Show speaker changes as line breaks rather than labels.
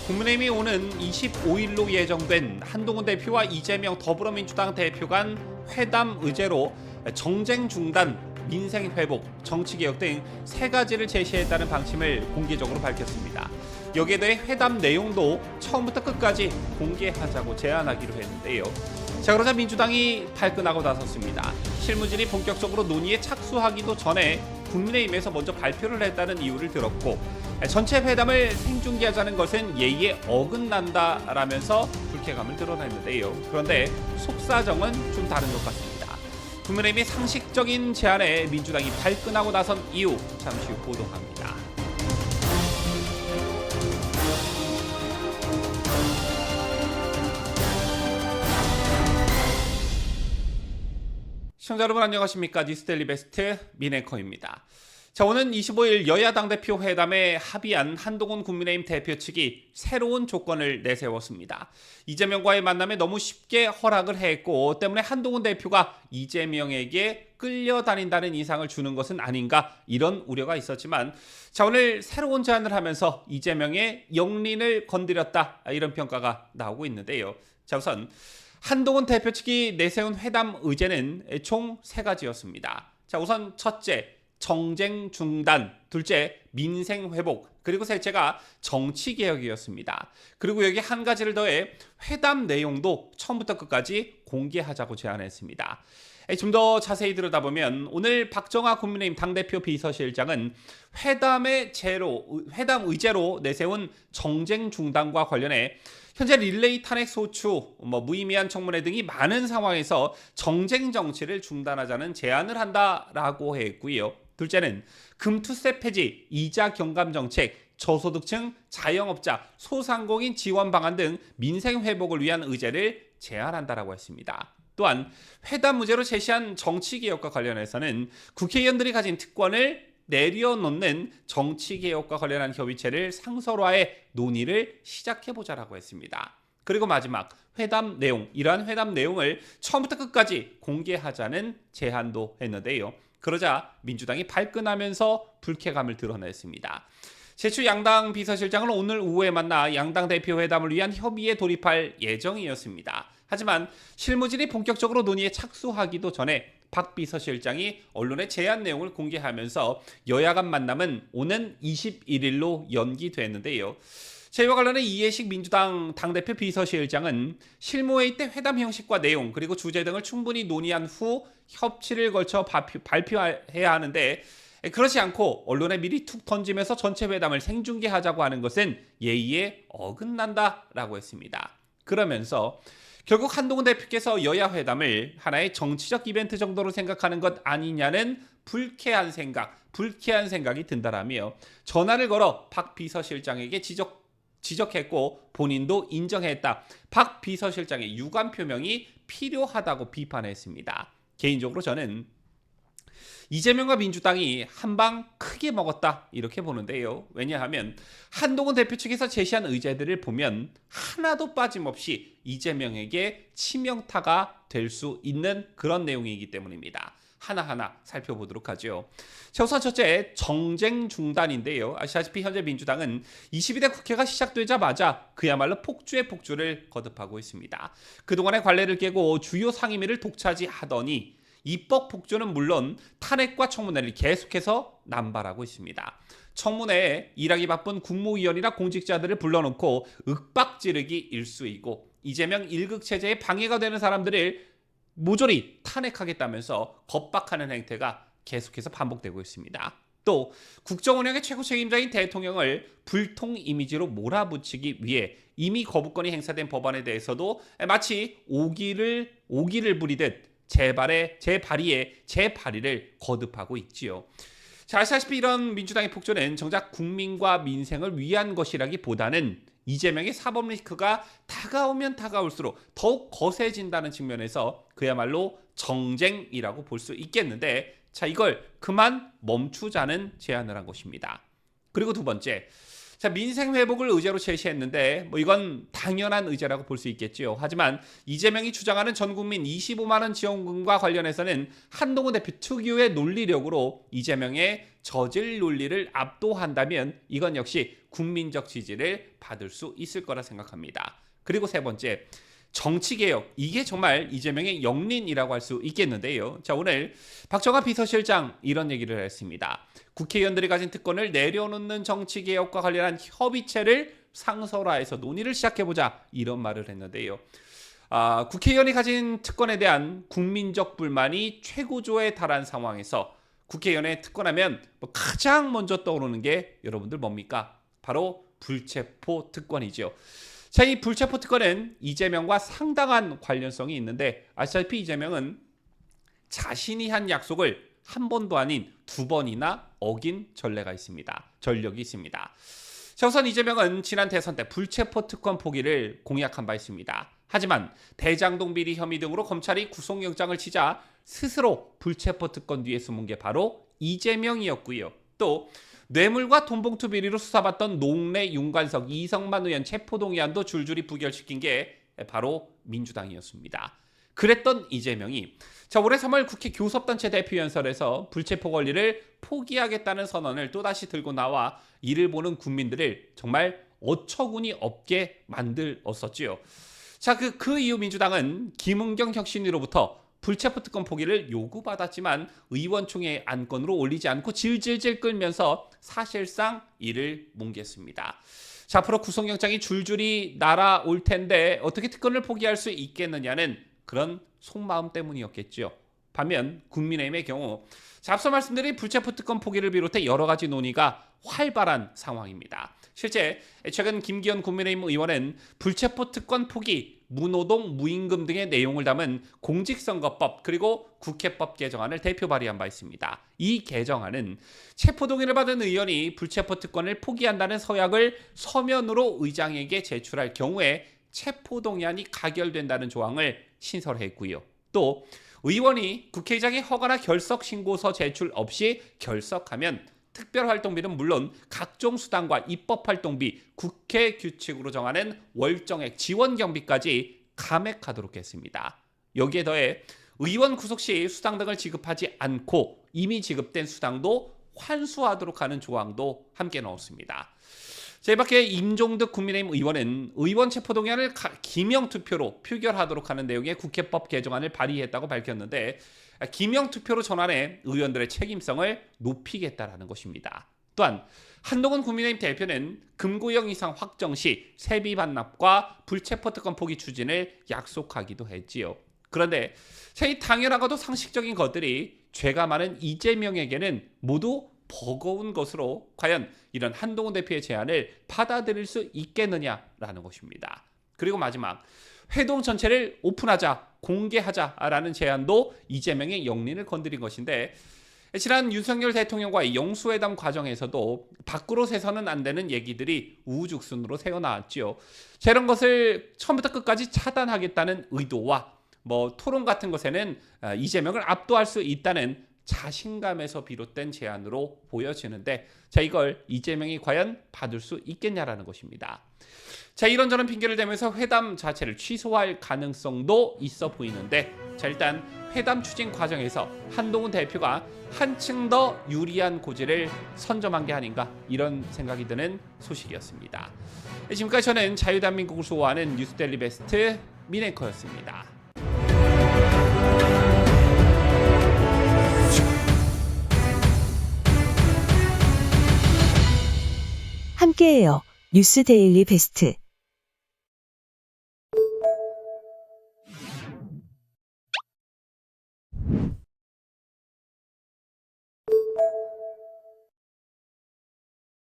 국민의힘이 오는 25일로 예정된 한동훈 대표와 이재명 더불어민주당 대표 간 회담 의제로 정쟁 중단, 민생 회복, 정치 개혁 등 세 가지를 제시했다는 방침을 공개적으로 밝혔습니다. 여기에 대해 회담 내용도 처음부터 끝까지 공개하자고 제안하기로 했는데요. 자, 그러자 민주당이 발끈하고 나섰습니다. 실무진이 본격적으로 논의에 착수하기도 전에 국민의힘에서 먼저 발표를 했다는 이유를 들었고, 전체 회담을 생중계하자는 것은 예의에 어긋난다라면서 불쾌감을 드러냈는데요. 그런데 속사정은 좀 다른 것 같습니다. 국민의힘이 상식적인 제안에 민주당이 발끈하고 나선 이유, 잠시 후 보도합니다. 시청자 여러분 안녕하십니까? 뉴스데일리 베스트 민앵커입니다. 자, 오는 25일 여야 당대표 회담에 합의한 한동훈 국민의힘 대표 측이 새로운 조건을 내세웠습니다. 이재명과의 만남에 너무 쉽게 허락을 했고 때문에 한동훈 대표가 이재명에게 끌려다닌다는 인상을 주는 것은 아닌가, 이런 우려가 있었지만, 자, 오늘 새로운 제안을 하면서 이재명의 영린을 건드렸다, 이런 평가가 나오고 있는데요. 자, 우선 한동훈 대표 측이 내세운 회담 의제는 총 세 가지였습니다. 자, 우선 첫째, 정쟁 중단, 둘째, 민생 회복, 그리고 셋째가 정치 개혁이었습니다. 그리고 여기 한 가지를 더해 회담 내용도 처음부터 끝까지 공개하자고 제안했습니다. 좀 더 자세히 들여다보면 오늘 박정아 국민의힘 당대표 비서실장은 회담 의제로 내세운 정쟁 중단과 관련해 현재 릴레이 탄핵 소추, 무의미한 청문회 등이 많은 상황에서 정쟁 정치를 중단하자는 제안을 한다라고 했고요. 둘째는 금투세 폐지, 이자 경감 정책, 저소득층, 자영업자, 소상공인 지원 방안 등 민생 회복을 위한 의제를 제안한다라고 했습니다. 또한 회담 의제로 제시한 정치 개혁과 관련해서는 국회의원들이 가진 특권을 내려놓는 정치 개혁과 관련한 협의체를 상설화해 논의를 시작해보자라고 했습니다. 그리고 마지막 회담 내용, 이러한 회담 내용을 처음부터 끝까지 공개하자는 제안도 했는데요. 그러자 민주당이 발끈하면서 불쾌감을 드러냈습니다. 제추 양당 비서실장을 오늘 오후에 만나 양당 대표 회담을 위한 협의에 돌입할 예정이었습니다. 하지만 실무진이 본격적으로 논의에 착수하기도 전에 박 비서실장이 언론에 제안 내용을 공개하면서 여야 간 만남은 오는 21일로 연기됐는데요. 이와 관련해 이해식 민주당 당대표 비서실장은 실무회의 때 회담 형식과 내용, 그리고 주제 등을 충분히 논의한 후 협치를 걸쳐 발표해야 하는데, 그렇지 않고 언론에 미리 툭 던지면서 전체 회담을 생중계하자고 하는 것은 예의에 어긋난다라고 했습니다. 그러면서 결국 한동훈 대표께서 여야 회담을 하나의 정치적 이벤트 정도로 생각하는 것 아니냐는 불쾌한 생각이 든다라며 전화를 걸어 박 비서실장에게 지적했고 본인도 인정했다. 박 비서실장의 유감 표명이 필요하다고 비판했습니다. 개인적으로 저는 이재명과 민주당이 한방 크게 먹었다, 이렇게 보는데요. 왜냐하면 한동훈 대표 측에서 제시한 의제들을 보면 하나도 빠짐없이 이재명에게 치명타가 될 수 있는 그런 내용이기 때문입니다. 하나하나 살펴보도록 하죠. 자, 우선 첫째, 정쟁 중단인데요. 아시다시피 현재 민주당은 22대 국회가 시작되자마자 그야말로 폭주의 폭주를 거듭하고 있습니다. 그동안의 관례를 깨고 주요 상임위를 독차지하더니 입법 폭주는 물론 탄핵과 청문회를 계속해서 남발하고 있습니다. 청문회에 일하기 바쁜 국무위원이나 공직자들을 불러놓고 윽박지르기 일쑤이고 이재명 1급 체제에 방해가 되는 사람들을 모조리 탄핵하겠다면서 겁박하는 행태가 계속해서 반복되고 있습니다. 또 국정 운영의 최고 책임자인 대통령을 불통 이미지로 몰아붙이기 위해 이미 거부권이 행사된 법안에 대해서도 마치 오기를 부리듯 재발의를 거듭하고 있지요. 자, 아시다시피 이런 민주당의 폭주는 정작 국민과 민생을 위한 것이라기보다는 이재명의 사법 리스크가 다가오면 다가올수록 더욱 거세진다는 측면에서 그야말로 정쟁이라고 볼 수 있겠는데, 자, 이걸 그만 멈추자는 제안을 한 것입니다. 그리고 두 번째, 자, 민생 회복을 의제로 제시했는데 이건 당연한 의제라고 볼 수 있겠지요. 하지만 이재명이 주장하는 전국민 25만 원 지원금과 관련해서는 한동훈 대표 특유의 논리력으로 이재명의 저질 논리를 압도한다면 이건 역시 국민적 지지를 받을 수 있을 거라 생각합니다. 그리고 세 번째, 정치개혁, 이게 정말 이재명의 영린이라고 할 수 있겠는데요. 자, 오늘 박정화 비서실장 이런 얘기를 했습니다. 국회의원들이 가진 특권을 내려놓는 정치개혁과 관련한 협의체를 상설화해서 논의를 시작해보자, 이런 말을 했는데요. 국회의원이 가진 특권에 대한 국민적 불만이 최고조에 달한 상황에서 국회의원의 특권하면 가장 먼저 떠오르는 게 여러분들 뭡니까? 바로 불체포 특권이죠. 자, 이 불체포 특권은 이재명과 상당한 관련성이 있는데 아시다시피 이재명은 자신이 한 약속을 한 번도 아닌 두 번이나 어긴 전력이 있습니다. 자, 우선 이재명은 지난 대선 때 불체포 특권 포기를 공약한 바 있습니다. 하지만 대장동 비리 혐의 등으로 검찰이 구속영장을 치자 스스로 불체포 특권 뒤에 숨은 게 바로 이재명이었고요. 또 뇌물과 돈봉투 비리로 수사받던 노웅래, 윤관석, 이성만 의원 체포동의안도 줄줄이 부결시킨 게 바로 민주당이었습니다. 그랬던 이재명이 올해 3월 국회 교섭단체 대표연설에서 불체포 권리를 포기하겠다는 선언을 또다시 들고 나와 이를 보는 국민들을 정말 어처구니 없게 만들었었지요. 자, 그 이후 민주당은 김은경 혁신위로부터 불체포 특권 포기를 요구받았지만 의원총회 안건으로 올리지 않고 질질질 끌면서 사실상 이를 뭉갰습니다. 자, 앞으로 구속영장이 줄줄이 날아올 텐데 어떻게 특권을 포기할 수 있겠느냐는 그런 속마음 때문이었겠죠. 반면 국민의힘의 경우 앞서 말씀드린 불체포 특권 포기를 비롯해 여러 가지 논의가 활발한 상황입니다. 실제 최근 김기현 국민의힘 의원은 불체포 특권 포기, 무노동, 무임금 등의 내용을 담은 공직선거법 그리고 국회법 개정안을 대표 발의한 바 있습니다. 이 개정안은 체포동의를 받은 의원이 불체포 특권을 포기한다는 서약을 서면으로 의장에게 제출할 경우에 체포동의안이 가결된다는 조항을 신설했고요. 또 의원이 국회의장의 허가나 결석 신고서 제출 없이 결석하면 특별활동비는 물론 각종 수당과 입법활동비, 국회 규칙으로 정하는 월정액 지원경비까지 감액하도록 했습니다. 여기에 더해 의원 구속 시 수당 등을 지급하지 않고 이미 지급된 수당도 환수하도록 하는 조항도 함께 넣었습니다. 이 밖에 임종득 국민의힘 의원은 의원 체포동의안을 기명투표로 표결하도록 하는 내용의 국회법 개정안을 발의했다고 밝혔는데 기명투표로 전환해 의원들의 책임성을 높이겠다라는 것입니다. 또한 한동훈 국민의힘 대표는 금고형 이상 확정 시 세비 반납과 불체포 특권 포기 추진을 약속하기도 했지요. 그런데 이 당연하고도 상식적인 것들이 죄가 많은 이재명에게는 모두 버거운 것으로 과연 이런 한동훈 대표의 제안을 받아들일 수 있겠느냐라는 것입니다. 그리고 마지막, 회동 전체를 오픈하자, 공개하자라는 제안도 이재명의 영린을 건드린 것인데 지난 윤석열 대통령과의 영수회담 과정에서도 밖으로 새서는 안 되는 얘기들이 우후죽순으로 새어나왔죠. 이런 것을 처음부터 끝까지 차단하겠다는 의도와 토론 같은 것에는 이재명을 압도할 수 있다는 자신감에서 비롯된 제안으로 보여지는데 이걸 이재명이 과연 받을 수 있겠냐라는 것입니다. 이런저런 핑계를 대면서 회담 자체를 취소할 가능성도 있어 보이는데 일단 회담 추진 과정에서 한동훈 대표가 한층 더 유리한 고지를 선점한 게 아닌가 이런 생각이 드는 소식이었습니다. 지금까지 저는 자유대한민국을 수호하는 뉴스데일리 베스트 민앵커였습니다.
함께해요. 뉴스데일리 베스트.